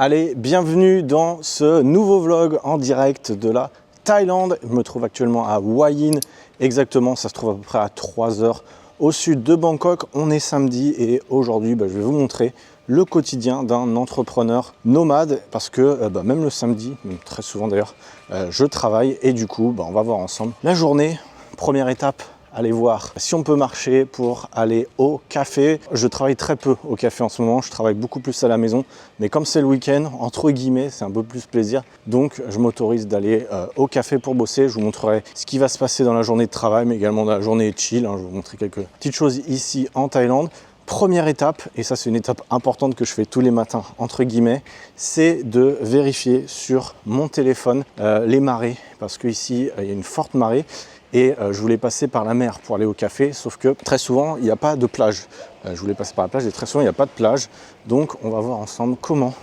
Allez, bienvenue dans ce nouveau vlog en direct de la Thaïlande. Je me trouve actuellement à Hua Hin, exactement, ça se trouve à peu près à 3 heures au sud de Bangkok. On est samedi et aujourd'hui, je vais vous montrer le quotidien d'un entrepreneur nomade parce que même le samedi, très souvent d'ailleurs, je travaille et du coup, on va voir ensemble la journée. Première étape, aller voir si on peut marcher pour aller au café. Je travaille très peu au café en ce moment, je travaille beaucoup plus à la maison, mais comme c'est le week-end, entre guillemets, c'est un peu plus plaisir. Donc je m'autorise d'aller au café pour bosser. Je vous montrerai ce qui va se passer dans la journée de travail, mais également dans la journée chill. Je vais vous montrer quelques petites choses ici en Thaïlande. Première étape, et ça c'est une étape importante que je fais tous les matins, entre guillemets, c'est de vérifier sur mon téléphone les marées, parce qu'ici il y a une forte marée. Et je voulais passer par la mer pour aller au café, sauf que très souvent, il n'y a pas de plage. Je voulais passer par la plage et très souvent, il n'y a pas de plage. Donc, on va voir ensemble comment,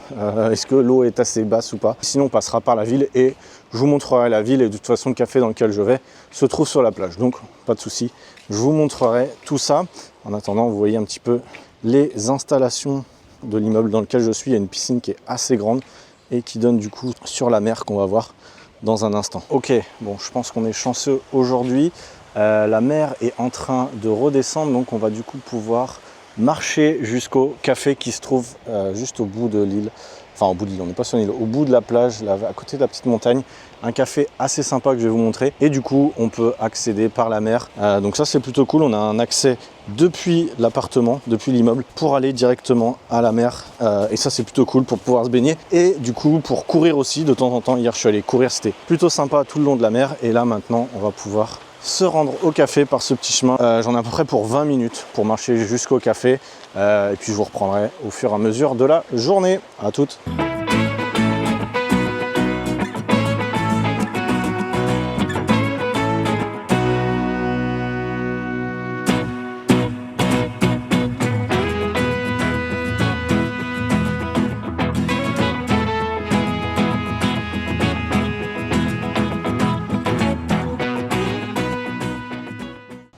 est-ce que l'eau est assez basse ou pas. Sinon, on passera par la ville et je vous montrerai la ville. Et de toute façon, le café dans lequel je vais se trouve sur la plage. Donc, pas de souci, je vous montrerai tout ça. En attendant, vous voyez un petit peu les installations de l'immeuble dans lequel je suis. Il y a une piscine qui est assez grande et qui donne du coup sur la mer qu'on va voir dans un instant. Ok, bon, je pense qu'on est chanceux aujourd'hui. La mer est en train de redescendre, donc on va du coup pouvoir marcher jusqu'au café qui se trouve juste au bout de l'île. Enfin, au bout de l'île, on n'est pas sur l'île, au bout de la plage, là, à côté de la petite montagne. Un café assez sympa que je vais vous montrer. Et du coup, on peut accéder par la mer. Donc ça, c'est plutôt cool. On a un accès depuis l'appartement, depuis l'immeuble, pour aller directement à la mer. Et ça, c'est plutôt cool pour pouvoir se baigner. Et du coup, pour courir aussi, de temps en temps. Hier, je suis allé courir. C'était plutôt sympa tout le long de la mer. Et là, maintenant, on va pouvoir se rendre au café par ce petit chemin. J'en ai à peu près pour 20 minutes pour marcher jusqu'au café. Et puis, je vous reprendrai au fur et à mesure de la journée. À toutes.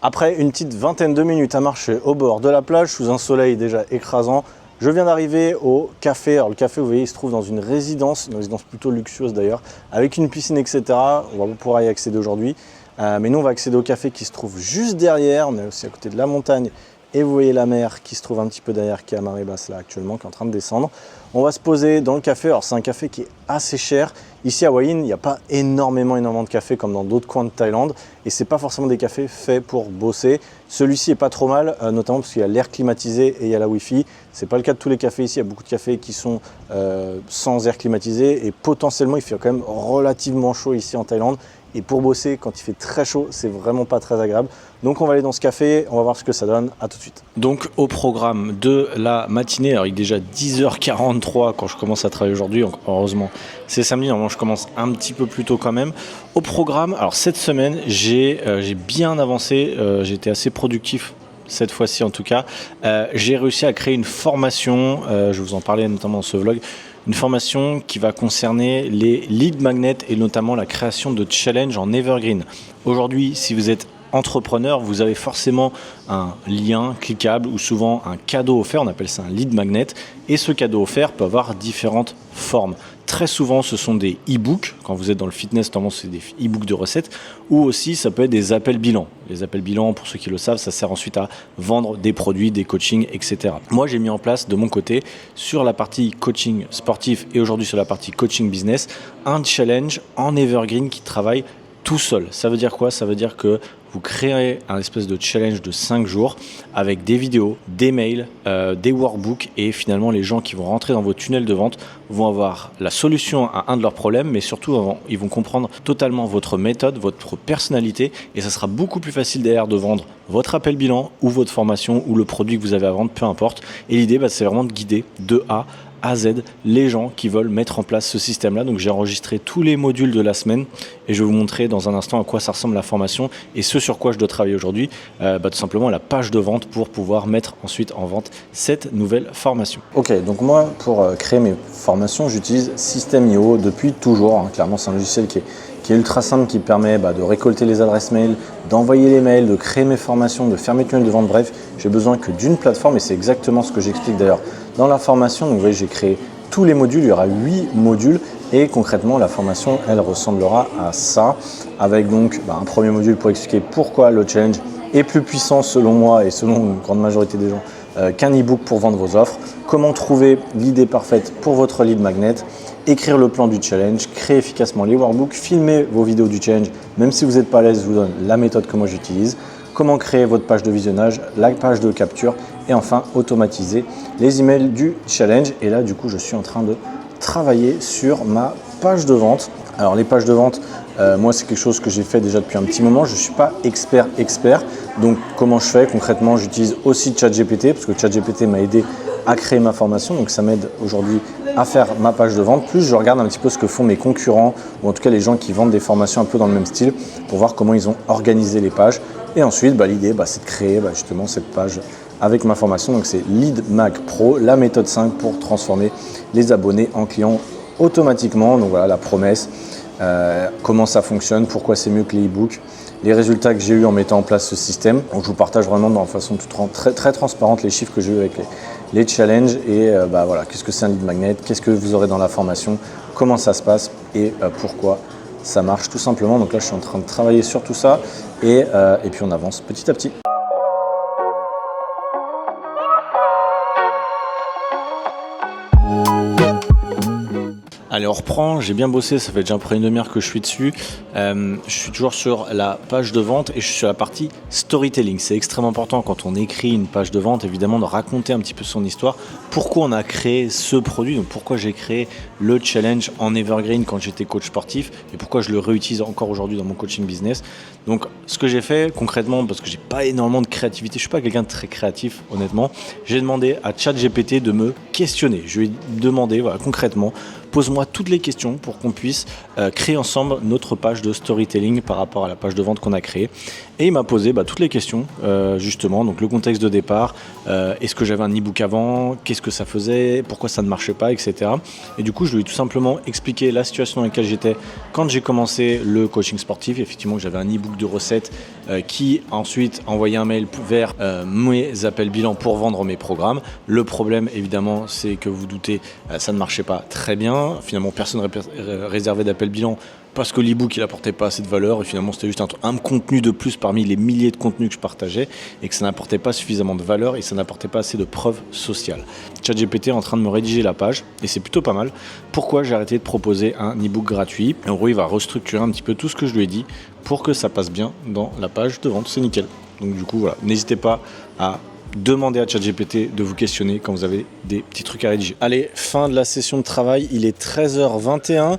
Après une petite vingtaine de minutes à marcher au bord de la plage, sous un soleil déjà écrasant, je viens d'arriver au café. Alors le café, vous voyez, il se trouve dans une résidence plutôt luxueuse d'ailleurs, avec une piscine, etc. On va pouvoir y accéder aujourd'hui. Mais nous, on va accéder au café qui se trouve juste derrière. On est aussi à côté de la montagne. Et vous voyez la mer qui se trouve un petit peu derrière, qui est à marée basse là actuellement, qui est en train de descendre. On va se poser dans le café. Alors c'est un café qui est assez cher. Ici à Hua Hin, il n'y a pas énormément de café comme dans d'autres coins de Thaïlande. Et c'est pas forcément des cafés faits pour bosser. Celui-ci est pas trop mal, notamment parce qu'il y a l'air climatisé et il y a la Wi-Fi. C'est pas le cas de tous les cafés ici. Il y a beaucoup de cafés qui sont sans air climatisé. Et potentiellement, il fait quand même relativement chaud ici en Thaïlande. Et pour bosser, quand il fait très chaud, c'est vraiment pas très agréable. Donc on va aller dans ce café, on va voir ce que ça donne. À tout de suite. Donc au programme de la matinée, alors il est déjà 10h43 quand je commence à travailler aujourd'hui. Heureusement, c'est samedi, normalement je commence un petit peu plus tôt quand même. Au programme, alors cette semaine, j'ai bien avancé, j'ai été assez productif. Cette fois-ci en tout cas, j'ai réussi à créer une formation, je vous en parlais notamment dans ce vlog, une formation qui va concerner les lead magnets et notamment la création de challenges en evergreen. Aujourd'hui, si vous êtes entrepreneur, vous avez forcément un lien cliquable ou souvent un cadeau offert, on appelle ça un lead magnet, et ce cadeau offert peut avoir différentes formes. Très souvent, ce sont des e-books. Quand vous êtes dans le fitness, notamment, c'est des e-books de recettes. Ou aussi, ça peut être des appels bilans. Les appels bilans, pour ceux qui le savent, ça sert ensuite à vendre des produits, des coachings, etc. Moi, j'ai mis en place de mon côté, sur la partie coaching sportif et aujourd'hui sur la partie coaching business, un challenge en evergreen qui travaille tout seul. Ça veut dire quoi? Ça veut dire que vous créez un espèce de challenge de 5 jours avec des vidéos, des mails, des workbooks et finalement les gens qui vont rentrer dans vos tunnels de vente vont avoir la solution à un de leurs problèmes, mais surtout ils vont comprendre totalement votre méthode, votre personnalité et ça sera beaucoup plus facile derrière de vendre votre appel bilan ou votre formation ou le produit que vous avez à vendre, peu importe. Et l'idée, c'est vraiment de guider de A à Z les gens qui veulent mettre en place ce système-là. Donc j'ai enregistré tous les modules de la semaine et je vais vous montrer dans un instant à quoi ça ressemble la formation et ce sur quoi je dois travailler aujourd'hui, tout simplement la page de vente pour pouvoir mettre ensuite en vente cette nouvelle formation. Ok, donc moi pour créer mes formations, j'utilise System.io depuis toujours. Clairement, c'est un logiciel qui est ultra simple, qui permet de récolter les adresses mail, d'envoyer les mails, de créer mes formations, de faire mes tunnels de vente. Bref, j'ai besoin que d'une plateforme et c'est exactement ce que j'explique d'ailleurs dans la formation. Donc vous voyez, j'ai créé tous les modules, il y aura 8 modules et concrètement la formation elle ressemblera à ça avec donc un premier module pour expliquer pourquoi le challenge est plus puissant selon moi et selon une grande majorité des gens qu'un e-book pour vendre vos offres, comment trouver l'idée parfaite pour votre lead magnet, écrire le plan du challenge, créer efficacement les workbooks, filmer vos vidéos du challenge, même si vous n'êtes pas à l'aise, je vous donne la méthode que moi j'utilise, comment créer votre page de visionnage, la page de capture et enfin automatiser les emails du challenge. Et là du coup je suis en train de travailler sur ma page de vente. Alors les pages de vente, moi c'est quelque chose que j'ai fait déjà depuis un petit moment, je ne suis pas expert, donc comment je fais concrètement, j'utilise aussi ChatGPT parce que ChatGPT m'a aidé à créer ma formation, donc ça m'aide aujourd'hui à faire ma page de vente, plus je regarde un petit peu ce que font mes concurrents ou en tout cas les gens qui vendent des formations un peu dans le même style pour voir comment ils ont organisé les pages et ensuite l'idée c'est de créer justement cette page avec ma formation, donc c'est Lead Mag Pro, la méthode 5 pour transformer les abonnés en clients automatiquement. Donc voilà la promesse, comment ça fonctionne, pourquoi c'est mieux que les e-books, les résultats que j'ai eu en mettant en place ce système. Donc je vous partage vraiment de façon très, très transparente les chiffres que j'ai eu avec les challenges et voilà, qu'est-ce que c'est un lead magnet, qu'est-ce que vous aurez dans la formation, comment ça se passe et pourquoi ça marche tout simplement. Donc là je suis en train de travailler sur tout ça et puis on avance petit à petit. Allez, on reprend, j'ai bien bossé, ça fait déjà près une demi-heure que je suis dessus. Je suis toujours sur la page de vente et je suis sur la partie storytelling. C'est extrêmement important quand on écrit une page de vente, évidemment, de raconter un petit peu son histoire. Pourquoi on a créé ce produit, donc pourquoi j'ai créé le challenge en evergreen quand j'étais coach sportif et pourquoi je le réutilise encore aujourd'hui dans mon coaching business. Donc, ce que j'ai fait concrètement, parce que j'ai pas énormément de créativité, je suis pas quelqu'un de très créatif, honnêtement, j'ai demandé à ChatGPT de me questionner. Je lui ai demandé, voilà, concrètement, pose-moi toutes les questions pour qu'on puisse créer ensemble notre page de storytelling par rapport à la page de vente qu'on a créée. Et il m'a posé toutes les questions, justement, donc le contexte de départ, est-ce que j'avais un e-book avant, qu'est-ce que ça faisait, pourquoi ça ne marchait pas, etc. Et du coup, je lui ai tout simplement expliqué la situation dans laquelle j'étais quand j'ai commencé le coaching sportif. Effectivement, j'avais un e-book de recettes qui ensuite envoyait un mail vers mes appels bilan pour vendre mes programmes. Le problème, évidemment, c'est que vous doutez, ça ne marchait pas très bien. Finalement, personne ne réservait d'appel bilan parce que l'e-book il apportait pas assez de valeur et finalement c'était juste un contenu de plus parmi les milliers de contenus que je partageais et que ça n'apportait pas suffisamment de valeur et ça n'apportait pas assez de preuves sociales. ChatGPT est en train de me rédiger la page et c'est plutôt pas mal. Pourquoi j'ai arrêté de proposer un e-book gratuit? En gros, il va restructurer un petit peu tout ce que je lui ai dit pour que ça passe bien dans la page de vente, c'est nickel. Donc du coup voilà, n'hésitez pas à demandez à ChatGPT de vous questionner quand vous avez des petits trucs à rédiger. Allez, fin de la session de travail, il est 13h21.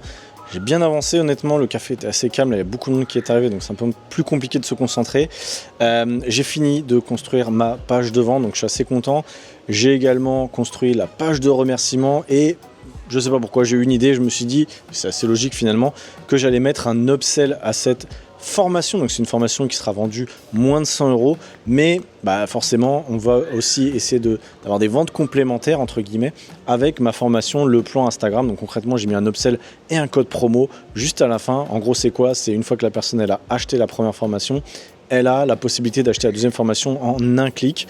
J'ai bien avancé, honnêtement, le café était assez calme, il y avait beaucoup de monde qui est arrivé, donc c'est un peu plus compliqué de se concentrer. J'ai fini de construire ma page de vente, donc je suis assez content. J'ai également construit la page de remerciement et je ne sais pas pourquoi, j'ai eu une idée, je me suis dit, c'est assez logique finalement, que j'allais mettre un upsell à cette formation. Donc c'est une formation qui sera vendue moins de 100 €, mais forcément on va aussi essayer d'avoir des ventes complémentaires entre guillemets avec ma formation Le Plan Instagram. Donc concrètement j'ai mis un upsell et un code promo juste à la fin. En gros c'est quoi? C'est une fois que la personne elle a acheté la première formation, elle a la possibilité d'acheter la deuxième formation en un clic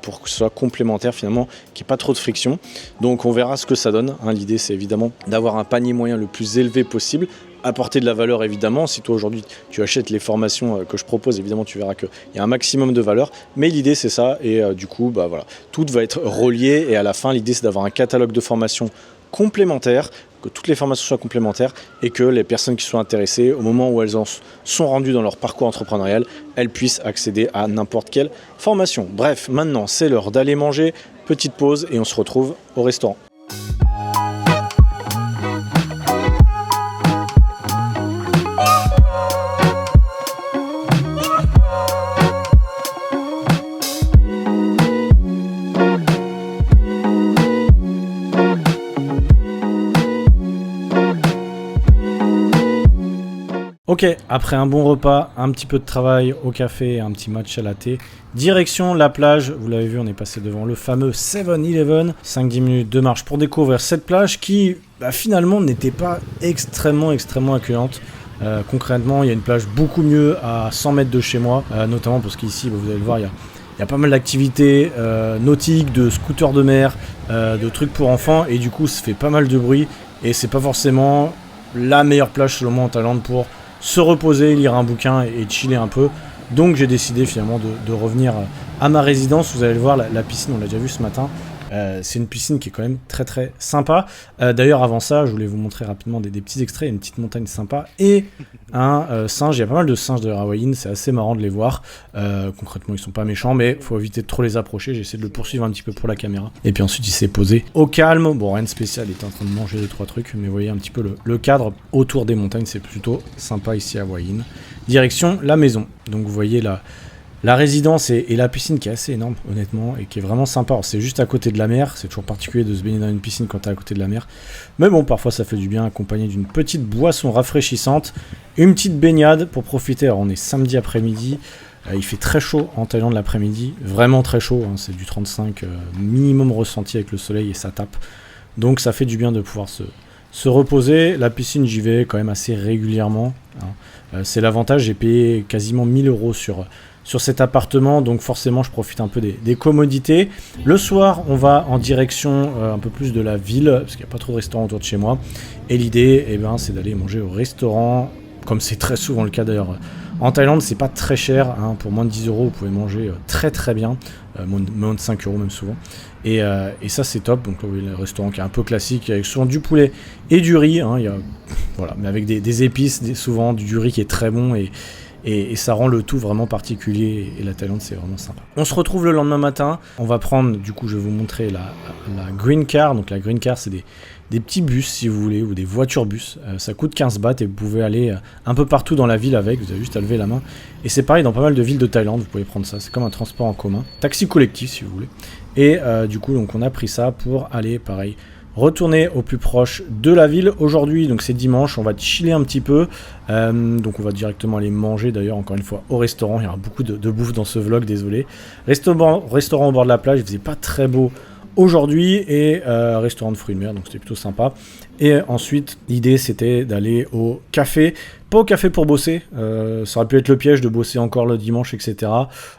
pour que ce soit complémentaire finalement, qu'il n'y ait pas trop de friction. Donc on verra ce que ça donne. L'idée c'est évidemment d'avoir un panier moyen le plus élevé possible, apporter de la valeur évidemment. Si toi aujourd'hui tu achètes les formations que je propose, évidemment tu verras qu'il y a un maximum de valeur, mais l'idée c'est ça et du coup voilà, tout va être relié et à la fin l'idée c'est d'avoir un catalogue de formations complémentaires, que toutes les formations soient complémentaires et que les personnes qui sont intéressées, au moment où elles en sont rendues dans leur parcours entrepreneurial, elles puissent accéder à n'importe quelle formation. Bref, maintenant c'est l'heure d'aller manger, petite pause et on se retrouve au restaurant. Ok, après un bon repas, un petit peu de travail au café et un petit match à la thé, direction la plage. Vous l'avez vu, on est passé devant le fameux 7-Eleven. 5-10 minutes de marche pour découvrir cette plage qui finalement n'était pas extrêmement accueillante. Concrètement, il y a une plage beaucoup mieux à 100 mètres de chez moi, notamment parce qu'ici, vous allez le voir, il il y a pas mal d'activités nautiques, de scooters de mer, de trucs pour enfants, et du coup ça fait pas mal de bruit, et c'est pas forcément la meilleure plage selon moi en Thaïlande pour se reposer, lire un bouquin et chiller un peu. Donc j'ai décidé finalement de revenir à ma résidence. Vous allez le voir, la piscine, on l'a déjà vu ce matin. C'est une piscine qui est quand même très très sympa. D'ailleurs avant ça, je voulais vous montrer rapidement des petits extraits. Une petite montagne sympa et un singe. Il y a pas mal de singes de Hawaï, c'est assez marrant de les voir. Concrètement ils sont pas méchants, mais faut éviter de trop les approcher. J'ai essayé de le poursuivre un petit peu pour la caméra. Et puis ensuite il s'est posé au calme. Bon, rien de spécial, il était en train de manger 2-3 trucs, mais vous voyez un petit peu le cadre autour des montagnes. C'est plutôt sympa ici à Hawaï. Direction la maison. Donc vous voyez la résidence et la piscine qui est assez énorme honnêtement et qui est vraiment sympa. Alors, c'est juste à côté de la mer, c'est toujours particulier de se baigner dans une piscine quand t'es à côté de la mer. Mais bon, parfois ça fait du bien accompagné d'une petite boisson rafraîchissante, une petite baignade pour profiter. Alors on est samedi après-midi, il fait très chaud en Thaïlande l'après-midi, vraiment très chaud, hein, c'est du 35 minimum ressenti avec le soleil et ça tape. Donc ça fait du bien de pouvoir se reposer. La piscine j'y vais quand même assez régulièrement, hein. C'est l'avantage, j'ai payé quasiment 1000 € sur cet appartement, donc forcément je profite un peu des commodités. Le soir on va en direction un peu plus de la ville, parce qu'il n'y a pas trop de restaurants autour de chez moi, et l'idée c'est d'aller manger au restaurant, comme c'est très souvent le cas d'ailleurs. En Thaïlande c'est pas très cher, hein, pour moins de 10 € vous pouvez manger très très bien, moins de 5 € même souvent, et ça c'est top. Donc là vous voyez le restaurant qui est un peu classique, avec souvent du poulet et du riz, hein, voilà, mais avec des épices, souvent du riz qui est très bon, et ça rend le tout vraiment particulier, et la Thaïlande c'est vraiment sympa. On se retrouve le lendemain matin, on va prendre, du coup je vais vous montrer la Green Car. Donc la Green Car c'est des petits bus si vous voulez, ou des voitures bus, ça coûte 15 bahts et vous pouvez aller un peu partout dans la ville avec, vous avez juste à lever la main, et c'est pareil dans pas mal de villes de Thaïlande, vous pouvez prendre ça, c'est comme un transport en commun, taxi collectif si vous voulez, et du coup donc on a pris ça pour aller pareil retourner au plus proche de la ville. Aujourd'hui, donc c'est dimanche, on va chiller un petit peu, donc on va directement aller manger d'ailleurs encore une fois au restaurant. Il y aura beaucoup de bouffe dans ce vlog, désolé. Restaurant au bord de la plage, il faisait pas très beau aujourd'hui, et restaurant de fruits de mer, donc c'était plutôt sympa. Et ensuite l'idée c'était d'aller au café, pas au café pour bosser, ça aurait pu être le piège de bosser encore le dimanche, etc.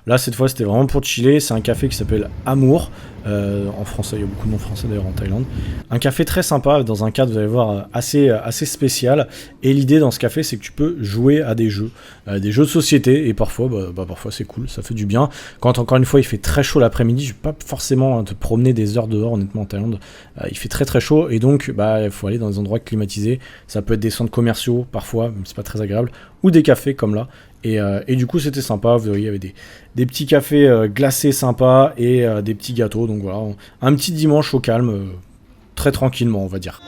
Là cette fois c'était vraiment pour chiller. C'est un café qui s'appelle Amour, en français, il y a beaucoup de noms français d'ailleurs en Thaïlande. Un café très sympa, dans un cadre vous allez voir assez spécial, et l'idée dans ce café c'est que tu peux jouer à des jeux de société, et parfois parfois c'est cool, ça fait du bien. Quand encore une fois il fait très chaud l'après-midi, je vais pas forcément te promener des heures dehors honnêtement en Thaïlande, il fait très très chaud, et donc il faut aller dans des endroits climatisés. Ça peut être des centres commerciaux parfois, même si c'est pas très agréable, ou des cafés comme là, et du coup c'était sympa. Vous voyez, il y avait des petits cafés glacés sympas, et des petits gâteaux. Donc voilà, un petit dimanche au calme, très tranquillement on va dire.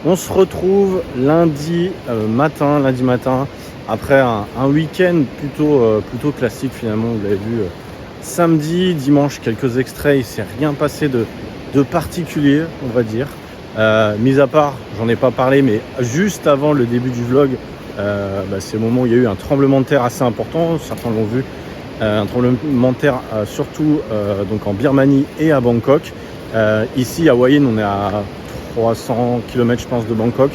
On se retrouve lundi matin, après un week-end plutôt classique finalement. Vous l'avez vu, samedi, dimanche, quelques extraits, il s'est rien passé de particulier, on va dire. Mis à part, j'en ai pas parlé, mais juste avant le début du vlog, c'est le moment où il y a eu un tremblement de terre assez important, certains l'ont vu, un tremblement de terre surtout donc en Birmanie et à Bangkok. Ici à Hua Hin, on est à 300 km je pense de Bangkok,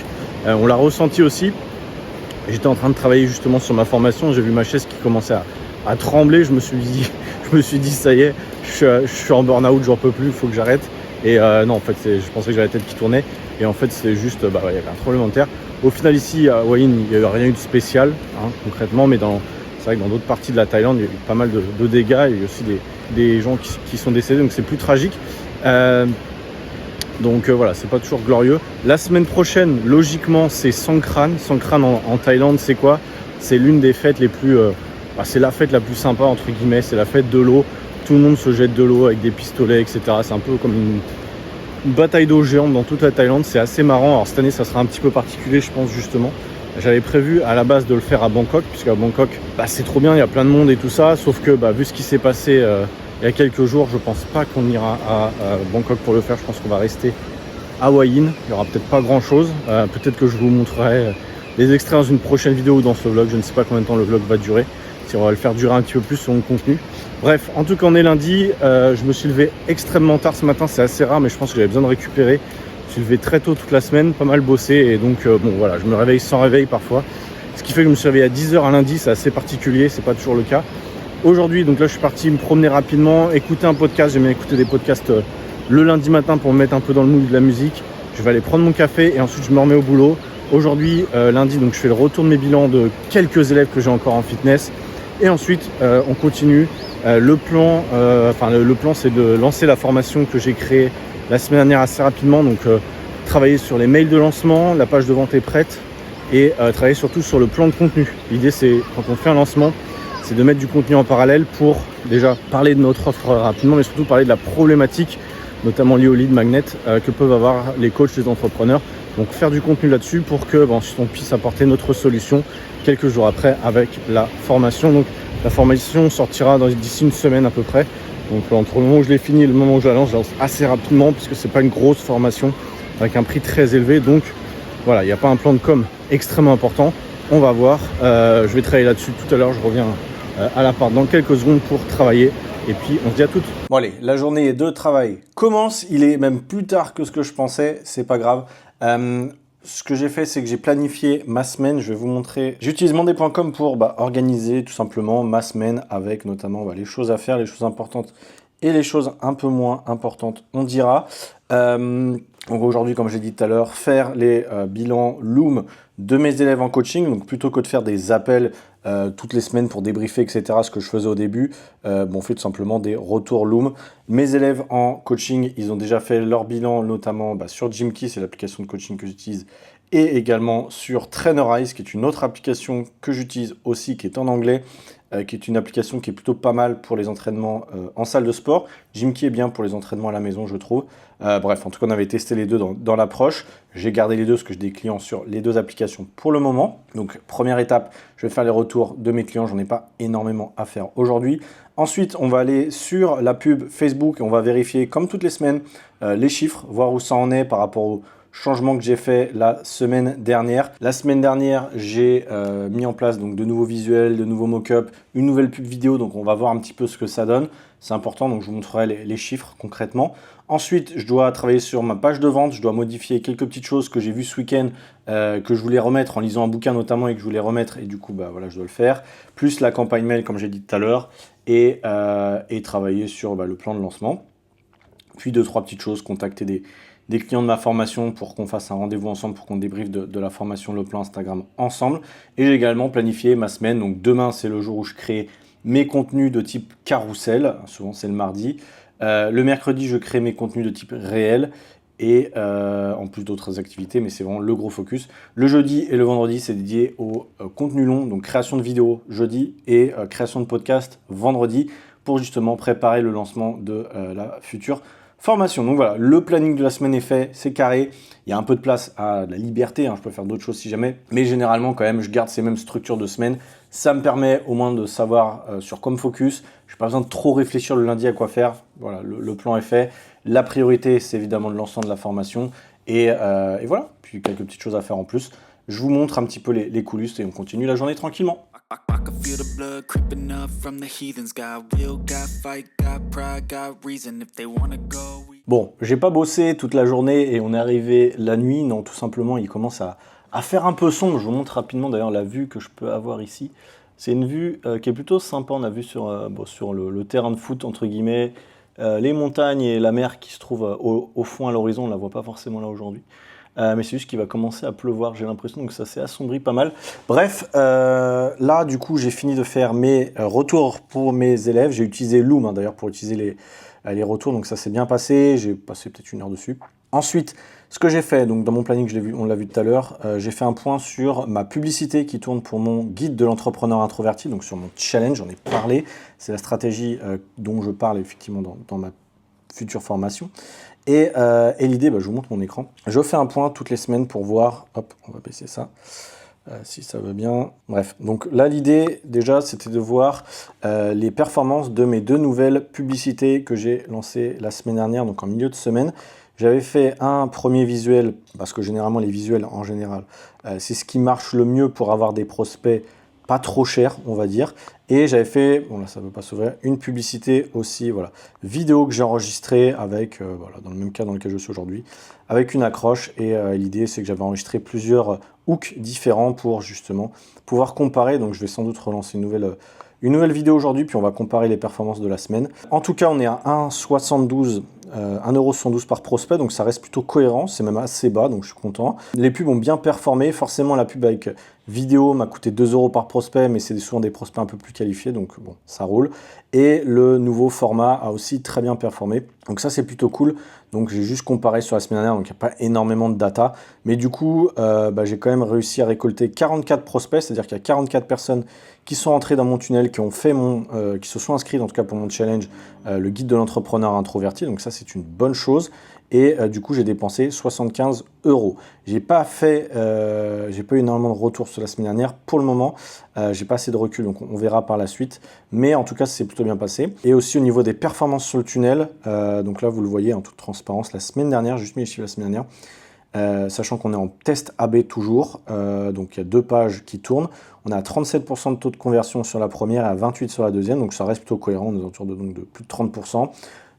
on l'a ressenti aussi. J'étais en train de travailler justement sur ma formation, j'ai vu ma chaise qui commençait à trembler, je me suis dit ça y est, je suis en burn-out, j'en peux plus, il faut que j'arrête. Et non, en fait je pensais que j'avais la tête qui tournait, et en fait c'est juste il y avait un tremblement de terre. Au final ici à Hua Hin, il n'y a eu rien eu de spécial, hein, concrètement, mais c'est vrai que dans d'autres parties de la Thaïlande il y a eu pas mal de dégâts, il y a eu aussi des gens qui sont décédés, donc c'est plus tragique. Donc voilà, c'est pas toujours glorieux. La semaine prochaine, logiquement, c'est Songkran. Songkran en Thaïlande, c'est quoi? C'est l'une des fêtes les plus... c'est la fête la plus sympa, entre guillemets. C'est la fête de l'eau. Tout le monde se jette de l'eau avec des pistolets, etc. C'est un peu comme une bataille d'eau géante dans toute la Thaïlande. C'est assez marrant. Alors cette année, ça sera un petit peu particulier, je pense, justement. J'avais prévu à la base de le faire à Bangkok, puisqu'à Bangkok, c'est trop bien, il y a plein de monde et tout ça. Sauf que vu ce qui s'est passé... il y a quelques jours, je pense pas qu'on ira à Bangkok pour le faire. Je pense qu'on va rester à Hua Hin. Il n'y aura peut-être pas grand chose. Peut-être que je vous montrerai des extraits dans une prochaine vidéo ou dans ce vlog. Je ne sais pas combien de temps le vlog va durer. On va le faire durer un petit peu plus sur mon contenu. Bref, en tout cas, on est lundi. Je me suis levé extrêmement tard ce matin. C'est assez rare, mais je pense que j'avais besoin de récupérer. Je me suis levé très tôt toute la semaine, pas mal bossé. Et donc, bon, voilà, je me réveille sans réveil parfois. Ce qui fait que je me suis réveillé à 10h un lundi. C'est assez particulier, c'est pas toujours le cas. Aujourd'hui, donc là, je suis parti me promener rapidement, écouter un podcast. J'aime bien écouter des podcasts le lundi matin pour me mettre un peu dans le mood de la musique. Je vais aller prendre mon café et ensuite je me remets au boulot. Aujourd'hui, lundi, donc je fais le retour de mes bilans de quelques élèves que j'ai encore en fitness. Et ensuite, on continue. Le plan, c'est de lancer la formation que j'ai créée la semaine dernière assez rapidement. Donc, travailler sur les mails de lancement, la page de vente est prête et travailler surtout sur le plan de contenu. L'idée, c'est quand on fait un lancement, c'est de mettre du contenu en parallèle pour déjà parler de notre offre rapidement, mais surtout parler de la problématique, notamment liée au lead magnet, que peuvent avoir les coachs, les entrepreneurs. Donc faire du contenu là-dessus pour que on puisse apporter notre solution quelques jours après avec la formation. Donc la formation sortira d'ici une semaine à peu près. Donc entre le moment où je l'ai fini et le moment où je la lance assez rapidement puisque c'est pas une grosse formation avec un prix très élevé. Donc voilà, il n'y a pas un plan de com extrêmement important. On va voir. Je vais travailler là-dessus tout à l'heure. Je reviens à l'appart dans quelques secondes pour travailler. Et puis, on se dit à toutes. Bon allez, la journée de travail commence. Il est même plus tard que ce que je pensais. C'est pas grave. Ce que j'ai fait, c'est que j'ai planifié ma semaine. Je vais vous montrer. J'utilise monday.com pour organiser tout simplement ma semaine avec notamment les choses à faire, les choses importantes et les choses un peu moins importantes, on dira. Donc aujourd'hui, comme j'ai dit tout à l'heure, faire les bilans Loom de mes élèves en coaching. Donc plutôt que de faire des appels toutes les semaines pour débriefer, etc., ce que je faisais au début, on fait tout simplement des retours Loom. Mes élèves en coaching, ils ont déjà fait leur bilan, notamment sur Gymkey, c'est l'application de coaching que j'utilise, et également sur Trainerize, qui est une autre application que j'utilise aussi, qui est en anglais, qui est une application qui est plutôt pas mal pour les entraînements en salle de sport. Gymkey est bien pour les entraînements à la maison, je trouve. Bref, en tout cas, on avait testé les deux dans l'approche. J'ai gardé les deux parce que j'ai des clients sur les deux applications pour le moment. Donc, première étape, je vais faire les retours de mes clients. J'en ai pas énormément à faire aujourd'hui. Ensuite, on va aller sur la pub Facebook et on va vérifier, comme toutes les semaines, les chiffres, voir où ça en est par rapport au changement que j'ai fait la semaine dernière. La semaine dernière, j'ai mis en place donc de nouveaux visuels, de nouveaux mock-ups, une nouvelle pub vidéo. Donc, on va voir un petit peu ce que ça donne. C'est important, donc je vous montrerai les chiffres concrètement. Ensuite, je dois travailler sur ma page de vente. Je dois modifier quelques petites choses que j'ai vues ce week-end, que je voulais remettre en lisant un bouquin notamment et que je voulais remettre. Et du coup, voilà, je dois le faire. Plus la campagne mail, comme j'ai dit tout à l'heure. Et travailler sur le plan de lancement. Puis 2-3 petites choses, contacter des clients de ma formation pour qu'on fasse un rendez-vous ensemble, pour qu'on débriefe de la formation, le plan Instagram ensemble. Et j'ai également planifié ma semaine. Donc demain, c'est le jour où je crée mes contenus de type carrousel. Souvent, c'est le mardi. Le mercredi, je crée mes contenus de type réel. Et en plus d'autres activités, mais c'est vraiment le gros focus. Le jeudi et le vendredi, c'est dédié au contenu long, donc création de vidéos jeudi et création de podcast vendredi, pour justement préparer le lancement de la future formation. Donc voilà, le planning de la semaine est fait, c'est carré. Il y a un peu de place à la liberté, je peux faire d'autres choses si jamais. Mais généralement, quand même, je garde ces mêmes structures de semaine. Ça me permet au moins de savoir sur quoi me focus. Je n'ai pas besoin de trop réfléchir le lundi à quoi faire. Voilà, le plan est fait. La priorité, c'est évidemment le lancement de la formation. Et voilà, puis quelques petites choses à faire en plus. Je vous montre un petit peu les coulisses et on continue la journée tranquillement. I can feel the blood creeping up from the heathens. Got will, got fight, got pride, got reason. If they wanna go. Bon, j'ai pas bossé toute la journée et on est arrivé la nuit. Non, tout simplement, il commence à faire un peu sombre. Je vous montre rapidement d'ailleurs la vue que je peux avoir ici. C'est une vue qui est plutôt sympa. On a vu sur le terrain de foot, entre guillemets, les montagnes et la mer qui se trouvent au fond à l'horizon. On ne la voit pas forcément là aujourd'hui. Mais c'est juste qu'il va commencer à pleuvoir, j'ai l'impression, donc ça s'est assombri pas mal. Bref, là, du coup, j'ai fini de faire mes retours pour mes élèves. J'ai utilisé Loom, d'ailleurs, pour utiliser les retours, donc ça s'est bien passé. J'ai passé peut-être 1 heure dessus. Ensuite, ce que j'ai fait, donc dans mon planning, on l'a vu tout à l'heure, j'ai fait un point sur ma publicité qui tourne pour mon guide de l'entrepreneur introverti, donc sur mon challenge, j'en ai parlé. C'est la stratégie dont je parle effectivement dans ma future formation. Et l'idée, je vous montre mon écran. Je fais un point toutes les semaines pour voir, hop, on va baisser ça, si ça va bien. Bref, donc là, l'idée, déjà, c'était de voir les performances de mes 2 nouvelles publicités que j'ai lancées la semaine dernière, donc en milieu de semaine. J'avais fait un premier visuel, parce que généralement, les visuels, en général, c'est ce qui marche le mieux pour avoir des prospects pas trop cher, on va dire. Et j'avais fait, bon là ça ne veut pas s'ouvrir, une publicité aussi, voilà, vidéo que j'ai enregistrée avec, voilà, dans le même cas dans lequel je suis aujourd'hui, avec une accroche. Et l'idée c'est que j'avais enregistré plusieurs hooks différents pour justement pouvoir comparer. Donc je vais sans doute relancer une nouvelle vidéo aujourd'hui, puis on va comparer les performances de la semaine. En tout cas, on est à 1,72€ par prospect, donc ça reste plutôt cohérent, c'est même assez bas, donc je suis content. Les pubs ont bien performé, forcément la pub avec vidéo m'a coûté 2€ par prospect, mais c'est souvent des prospects un peu plus qualifiés, donc bon, ça roule. Et le nouveau format a aussi très bien performé, donc ça c'est plutôt cool. Donc j'ai juste comparé sur la semaine dernière, donc il n'y a pas énormément de data, mais du coup j'ai quand même réussi à récolter 44 prospects, c'est-à-dire qu'il y a 44 personnes qui sont entrées dans mon tunnel, qui ont fait qui se sont inscrites en tout cas pour mon challenge, le guide de l'entrepreneur introverti, donc ça c'est une bonne chose. Et du coup j'ai dépensé 75€. J'ai pas eu énormément de retours sur la semaine dernière pour le moment, j'ai pas assez de recul, donc on verra par la suite, mais en tout cas c'est plutôt bien passé. Et aussi au niveau des performances sur le tunnel, donc là vous le voyez en toute transparence, la semaine dernière, juste mis les chiffres la semaine dernière, sachant qu'on est en test AB toujours, donc il y a 2 pages qui tournent, on a 37% de taux de conversion sur la première et à 28% sur la deuxième, donc ça reste plutôt cohérent, on est autour de plus de 30%.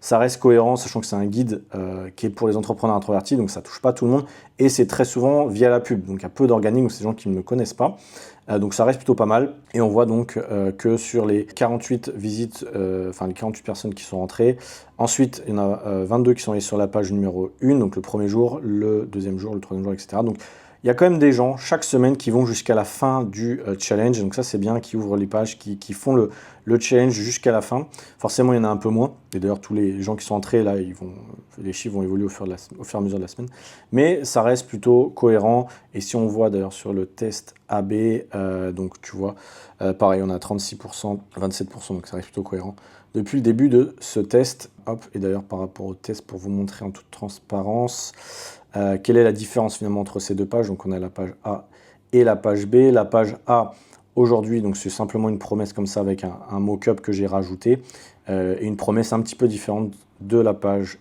Ça reste cohérent, sachant que c'est un guide qui est pour les entrepreneurs introvertis, donc ça touche pas tout le monde, et c'est très souvent via la pub, donc il y a peu d'organiques ou c'est des gens qui ne me connaissent pas, donc ça reste plutôt pas mal. Et on voit donc que sur les 48 visites, enfin les 48 personnes qui sont rentrées, ensuite il y en a 22 qui sont allés sur la page numéro 1, donc le premier jour, le deuxième jour, le troisième jour, etc. Donc il y a quand même des gens chaque semaine qui vont jusqu'à la fin du challenge, donc ça c'est bien, qui ouvrent les pages, qui font le challenge jusqu'à la fin. Forcément il y en a un peu moins, et d'ailleurs tous les gens qui sont entrés là, les chiffres vont évoluer au fur et à mesure de la semaine, mais ça reste plutôt cohérent. Et si on voit d'ailleurs sur le test AB, donc tu vois, pareil on a 36%, 27%, donc ça reste plutôt cohérent depuis le début de ce test. Hop, et d'ailleurs par rapport au test, pour vous montrer en toute transparence, quelle est la différence finalement entre ces 2 pages. Donc on a la page A et la page B. La page A aujourd'hui, donc c'est simplement une promesse comme ça avec un mock-up que j'ai rajouté, et une promesse un petit peu différente de la page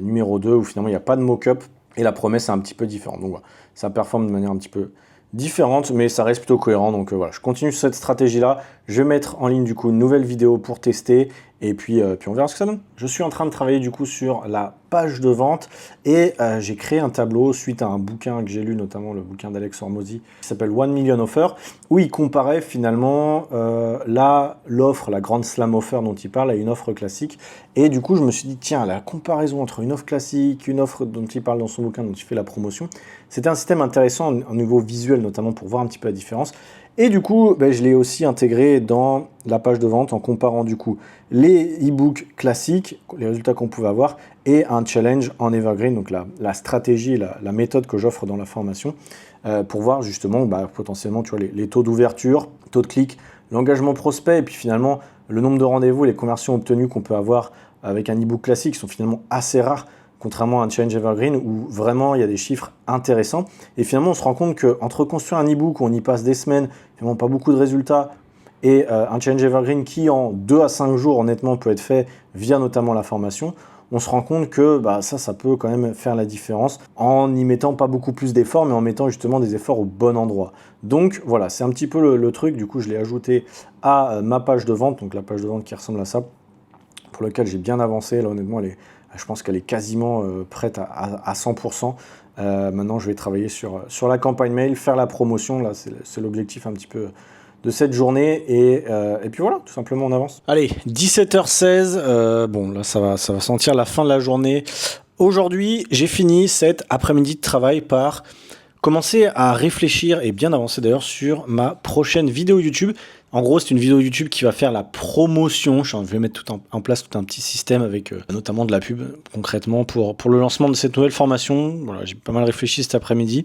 numéro 2 où finalement il n'y a pas de mock-up et la promesse est un petit peu différente. Donc voilà, ça performe de manière un petit peu différente, mais ça reste plutôt cohérent. Donc voilà, je continue sur cette stratégie là. Je vais mettre en ligne du coup une nouvelle vidéo pour tester, et puis on verra ce que ça donne. Je suis en train de travailler du coup sur la page de vente, et j'ai créé un tableau suite à un bouquin que j'ai lu, notamment le bouquin d'Alex Hormozy qui s'appelle 1 Million Offer, où il comparait finalement l'offre, la grande slam offer dont il parle, à une offre classique. Et du coup je me suis dit tiens, la comparaison entre une offre classique, une offre dont il parle dans son bouquin, dont il fait la promotion, c'était un système intéressant au niveau visuel notamment, pour voir un petit peu la différence. Et du coup, je l'ai aussi intégré dans la page de vente en comparant du coup les e-books classiques, les résultats qu'on pouvait avoir, et un challenge en evergreen, donc la stratégie, la méthode que j'offre dans la formation, pour voir justement potentiellement tu vois, les taux d'ouverture, taux de clic, l'engagement prospect, et puis finalement le nombre de rendez-vous, les conversions obtenues qu'on peut avoir avec un e-book classique sont finalement assez rares, contrairement à un challenge evergreen où vraiment il y a des chiffres intéressants. Et finalement on se rend compte qu'entre construire un e-book où on y passe des semaines, finalement pas beaucoup de résultats, et un challenge evergreen qui en 2 à 5 jours honnêtement peut être fait via notamment la formation, on se rend compte que ça peut quand même faire la différence en n'y mettant pas beaucoup plus d'efforts, mais en mettant justement des efforts au bon endroit. Donc voilà, c'est un petit peu le truc. Du coup je l'ai ajouté à ma page de vente, donc la page de vente qui ressemble à ça, pour laquelle j'ai bien avancé. Là honnêtement je pense qu'elle est quasiment prête à 100%. Maintenant, je vais travailler sur la campagne mail, faire la promotion. Là, c'est l'objectif un petit peu de cette journée. Et puis voilà, tout simplement, on avance. Allez, 17h16. Bon, là, ça va sentir la fin de la journée. Aujourd'hui, j'ai fini cet après-midi de travail par commencer à réfléchir, et bien avancer d'ailleurs, sur ma prochaine vidéo YouTube. En gros, c'est une vidéo YouTube qui va faire la promotion. Je vais mettre en place tout un petit système avec notamment de la pub concrètement pour le lancement de cette nouvelle formation. Voilà, j'ai pas mal réfléchi cet après-midi.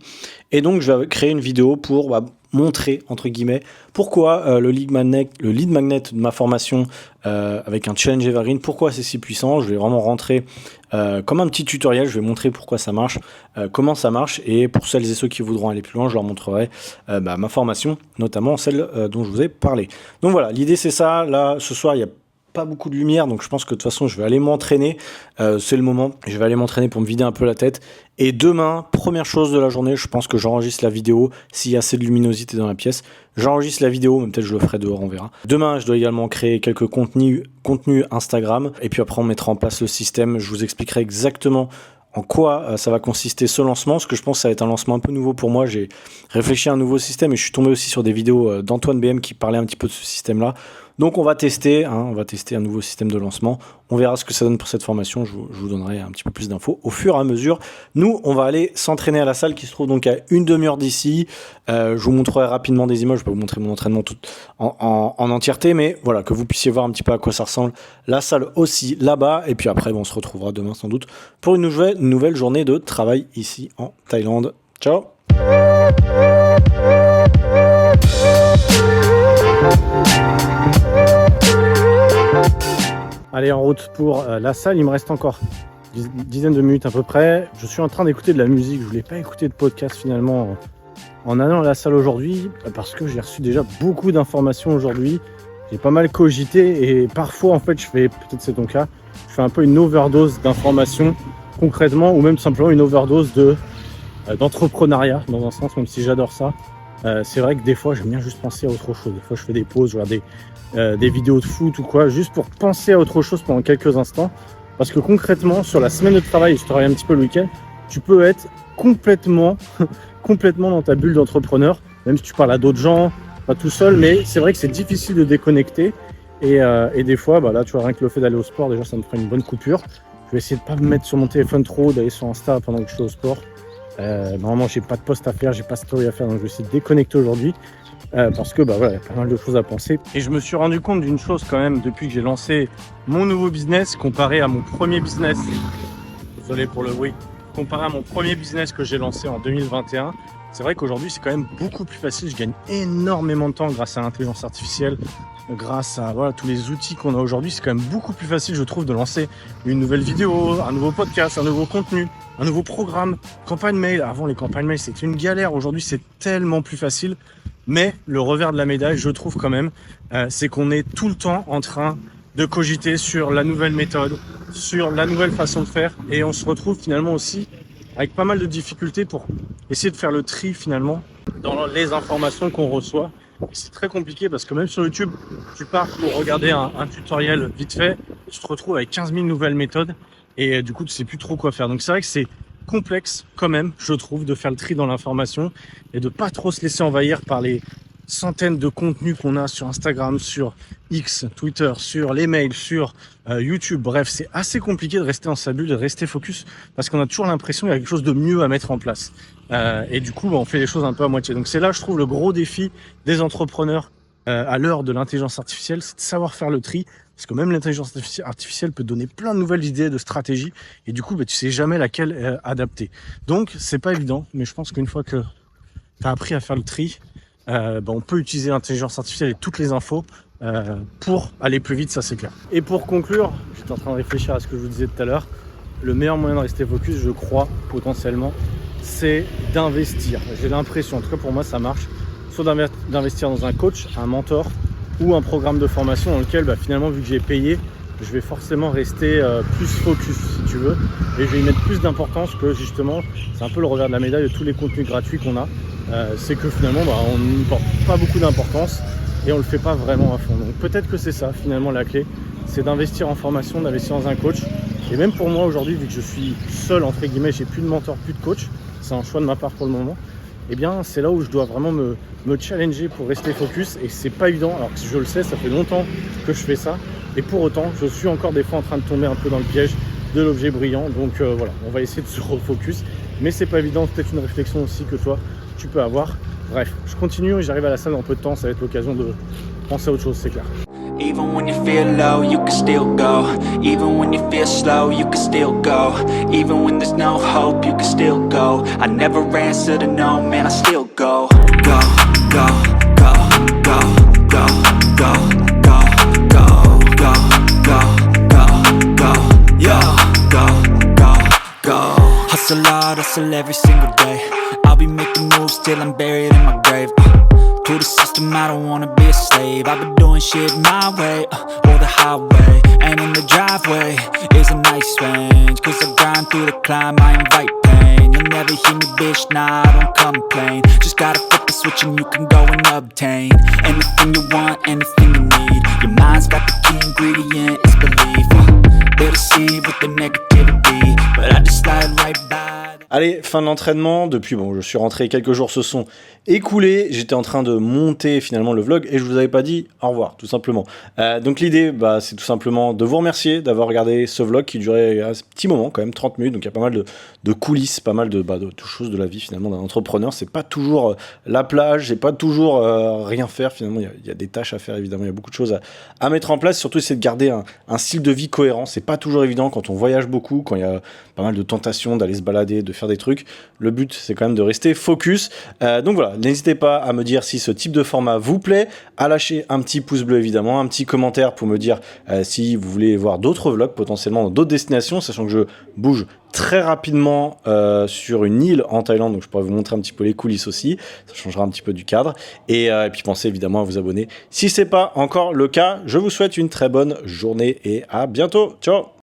Et donc, je vais créer une vidéo pour montrer, entre guillemets, pourquoi le lead magnet de ma formation avec un challenge evergreen, pourquoi c'est si puissant. Je vais vraiment rentrer comme un petit tutoriel. Je vais montrer pourquoi ça marche, comment ça marche. Et pour celles et ceux qui voudront aller plus loin, je leur montrerai ma formation, notamment celle dont je vous ai parlé. Donc voilà, l'idée c'est ça. Là, ce soir, il y a pas beaucoup de lumière, donc je pense que de toute façon je vais aller m'entraîner, c'est le moment, je vais aller m'entraîner pour me vider un peu la tête, et demain, première chose de la journée, je pense que j'enregistre la vidéo, s'il y a assez de luminosité dans la pièce, j'enregistre la vidéo, mais peut-être je le ferai dehors, on verra. Demain, je dois également créer quelques contenus Instagram, et puis après on mettra en place le système, je vous expliquerai exactement en quoi ça va consister ce lancement, parce que je pense que ça va être un lancement un peu nouveau pour moi. J'ai réfléchi à un nouveau système et je suis tombé aussi sur des vidéos d'Antoine BM qui parlait un petit peu de ce système-là. Donc on va tester un nouveau système de lancement. On verra ce que ça donne pour cette formation. Je vous donnerai un petit peu plus d'infos au fur et à mesure. Nous, on va aller s'entraîner à la salle qui se trouve donc à une demi-heure d'ici. Je vous montrerai rapidement des images. Je vais pas vous montrer mon entraînement tout en entièreté, mais voilà, que vous puissiez voir un petit peu à quoi ça ressemble. La salle aussi là-bas. Et puis après, on se retrouvera demain sans doute pour une nouvelle journée de travail ici en Thaïlande. Ciao! Allez, en route pour la salle, il me reste encore une dizaine de minutes à peu près. Je suis en train d'écouter de la musique, je voulais pas écouter de podcast finalement en allant à la salle aujourd'hui parce que j'ai reçu déjà beaucoup d'informations aujourd'hui. J'ai pas mal cogité et parfois en fait peut-être c'est ton cas, je fais un peu une overdose d'informations concrètement ou même simplement une overdose d'entrepreneuriat dans un sens, même si j'adore ça. C'est vrai que des fois j'aime bien juste penser à autre chose. Des fois je fais des pauses, je regarde des vidéos de foot ou quoi, juste pour penser à autre chose pendant quelques instants. Parce que concrètement, sur la semaine de travail, je travaille un petit peu le week-end, tu peux être complètement dans ta bulle d'entrepreneur, même si tu parles à d'autres gens, pas tout seul, mais c'est vrai que c'est difficile de déconnecter. Et des fois, là, tu vois, rien que le fait d'aller au sport, déjà, ça me ferait une bonne coupure. Je vais essayer de pas me mettre sur mon téléphone trop, d'aller sur Insta pendant que je suis au sport. Normalement, j'ai pas de post à faire, j'ai pas de story à faire, donc je vais essayer de déconnecter aujourd'hui. Parce que voilà, il y a pas mal de choses à penser. Et je me suis rendu compte d'une chose quand même depuis que j'ai lancé mon nouveau business comparé à mon premier business. Désolé pour le bruit. Comparé à mon premier business que j'ai lancé en 2021, c'est vrai qu'aujourd'hui c'est quand même beaucoup plus facile. Je gagne énormément de temps grâce à l'intelligence artificielle, grâce à tous les outils qu'on a aujourd'hui. C'est quand même beaucoup plus facile, je trouve, de lancer une nouvelle vidéo, un nouveau podcast, un nouveau contenu, un nouveau programme, campagne mail. Avant, les campagnes mail c'était une galère. Aujourd'hui c'est tellement plus facile. Mais le revers de la médaille, je trouve quand même, c'est qu'on est tout le temps en train de cogiter sur la nouvelle méthode, sur la nouvelle façon de faire. Et on se retrouve finalement aussi avec pas mal de difficultés pour essayer de faire le tri finalement dans les informations qu'on reçoit. Et c'est très compliqué parce que même sur YouTube, tu pars pour regarder un tutoriel vite fait, tu te retrouves avec 15 000 nouvelles méthodes et du coup, tu sais plus trop quoi faire. Donc c'est vrai que c'est complexe quand même, je trouve, de faire le tri dans l'information et de pas trop se laisser envahir par les centaines de contenus qu'on a sur Instagram, sur X, Twitter, sur les mails, sur YouTube. Bref, c'est assez compliqué de rester dans sa bulle, de rester focus parce qu'on a toujours l'impression qu'il y a quelque chose de mieux à mettre en place. Et du coup, on fait les choses un peu à moitié. Donc c'est là, je trouve, le gros défi des entrepreneurs à l'heure de l'intelligence artificielle, c'est de savoir faire le tri. Parce que même l'intelligence artificielle peut donner plein de nouvelles idées, de stratégies, et du coup, tu sais jamais laquelle adapter. Donc, c'est pas évident, mais je pense qu'une fois que tu as appris à faire le tri, on peut utiliser l'intelligence artificielle et toutes les infos pour aller plus vite, ça c'est clair. Et pour conclure, j'étais en train de réfléchir à ce que je vous disais tout à l'heure, le meilleur moyen de rester focus, je crois, potentiellement, c'est d'investir. J'ai l'impression, en tout cas pour moi, ça marche, soit d'investir dans un coach, un mentor, ou un programme de formation dans lequel finalement, vu que j'ai payé, je vais forcément rester plus focus si tu veux, et je vais y mettre plus d'importance que justement, c'est un peu le revers de la médaille de tous les contenus gratuits qu'on a, c'est que finalement on n'y porte pas beaucoup d'importance et on le fait pas vraiment à fond. Donc peut-être que c'est ça finalement la clé, c'est d'investir en formation, d'investir dans un coach. Et même pour moi aujourd'hui, vu que je suis seul entre guillemets, j'ai plus de mentor, plus de coach, c'est un choix de ma part pour le moment. Eh bien, c'est là où je dois vraiment me challenger pour rester focus et c'est pas évident. Alors que je le sais, ça fait longtemps que je fais ça et pour autant, je suis encore des fois en train de tomber un peu dans le piège de l'objet brillant. Donc voilà, on va essayer de se refocus, mais c'est pas évident. Peut-être une réflexion aussi que toi, tu peux avoir. Bref, je continue et j'arrive à la salle dans peu de temps. Ça va être l'occasion de penser à autre chose, c'est clair. Even when you feel low, you can still go. Even when you feel slow, you can still go. Even when there's no hope, you can still go. I never answer to no, man, I still go. Go, go, go, go, go, go, go, go, go, go, go, go, yeah, go, go, go. Hustle hard, hustle every single day. I'll be making moves till I'm buried in my grave. To the system, I don't wanna be a slave. I've been doing shit my way, or the highway. And in the driveway is a nice range. Cause I grind through the climb, I invite pain. You'll never hear me, bitch, nah, I don't complain. Just gotta flip the switch and you can go and obtain anything you want, anything you need. Your mind's got the key ingredient, it's belief. They'll deceive with the negativity, but I just slide right by. Allez, fin de l'entraînement. Depuis, bon, je suis rentré, quelques jours se sont écoulés. J'étais en train de monter finalement le vlog et je vous avais pas dit au revoir, tout simplement. Donc l'idée, c'est tout simplement de vous remercier d'avoir regardé ce vlog qui durait un petit moment, quand même 30 minutes. Donc il y a pas mal de coulisses, pas mal de choses de la vie finalement d'un entrepreneur. C'est pas toujours la plage, c'est pas toujours rien faire finalement. Il y a des tâches à faire évidemment, il y a beaucoup de choses à mettre en place. Surtout essayer de garder un style de vie cohérent. C'est pas toujours évident quand on voyage beaucoup, quand il y a pas mal de tentations d'aller se balader, de faire des trucs. Le but, c'est quand même de rester focus. Donc voilà, n'hésitez pas à me dire si ce type de format vous plaît, à lâcher un petit pouce bleu évidemment, un petit commentaire pour me dire si vous voulez voir d'autres vlogs potentiellement dans d'autres destinations, sachant que je bouge très rapidement sur une île en Thaïlande, donc je pourrais vous montrer un petit peu les coulisses aussi, ça changera un petit peu du cadre, et puis pensez évidemment à vous abonner si c'est pas encore le cas. Je vous souhaite une très bonne journée et à bientôt, ciao.